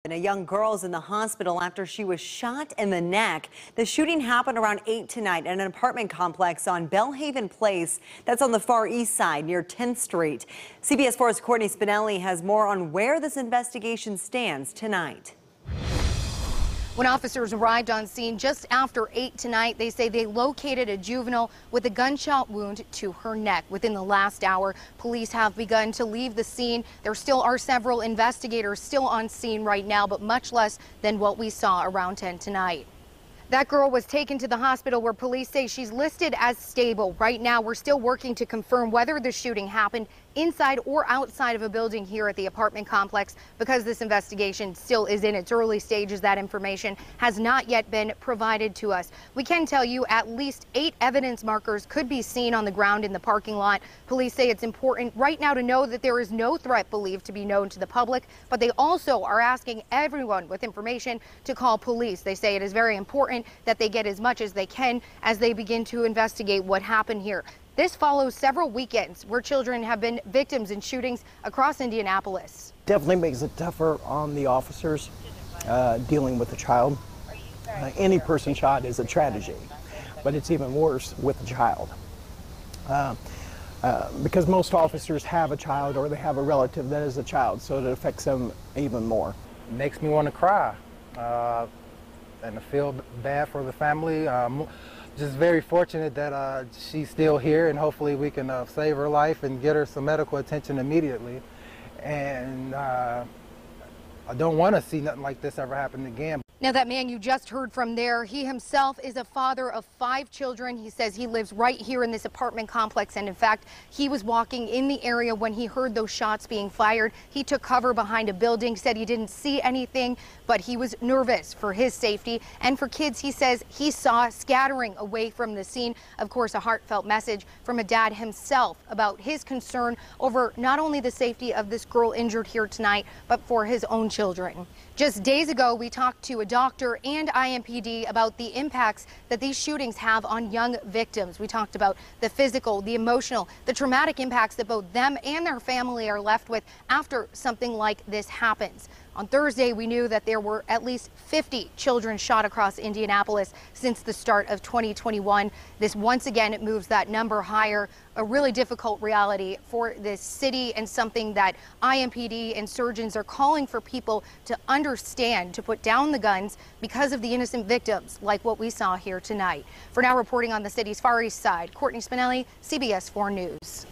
And a young girl's in the hospital after she was shot in the neck. The shooting happened around 8 tonight at an apartment complex on Bellhaven Place. That's on the far east side near 10th Street. CBS 4's Courtney Spinelli has more on where this investigation stands tonight. When officers arrived on scene just after 8 tonight, they say they located a juvenile with a gunshot wound to her neck. Within the last hour, police have begun to leave the scene. There still are several investigators still on scene right now, but much less than what we saw around 10 tonight. That girl was taken to the hospital where police say she's listed as stable. Right now, we're still working to confirm whether the shooting happened inside or outside of a building here at the apartment complex. Because this investigation still is in its early stages, that information has not yet been provided to us. We can tell you at least 8 evidence markers could be seen on the ground in the parking lot. Police say it's important right now to know that there is no threat believed to be known to the public, but they also are asking everyone with information to call police. They say it is very important that they get as much as they can as they begin to investigate what happened here. This follows several weekends where children have been victims in shootings across Indianapolis. Definitely makes it tougher on the officers dealing with a child. Any person shot is a tragedy, but it's even worse with a child. Because most officers have a child or they have a relative that is a child, so it affects them even more. It makes me want to cry. And I feel bad for the family. Just very fortunate that she's still here, and hopefully we can save her life and get her some medical attention immediately. And I don't want to see nothing like this ever happen again. Now, that man you just heard from there, he himself is a father of 5 children. He says he lives right here in this apartment complex, and in fact, he was walking in the area when he heard those shots being fired. He took cover behind a building, said he didn't see anything, but he was nervous for his safety and for kids he says he saw scattering away from the scene. Of course, a heartfelt message from a dad himself about his concern over not only the safety of this girl injured here tonight, but for his own children. Just days ago, we talked to a doctor and IMPD about the impacts that these shootings have on young victims. We talked about the physical, the emotional, the traumatic impacts that both them and their family are left with after something like this happens. On Thursday, we knew that there were at least 50 children shot across Indianapolis since the start of 2021. This once again moves that number higher, a really difficult reality for this city and something that IMPD and surgeons are calling for people to understand, to put down the guns because of the innocent victims like what we saw here tonight. For now, reporting on the city's Far East Side, Courtney Spinelli, CBS 4 News.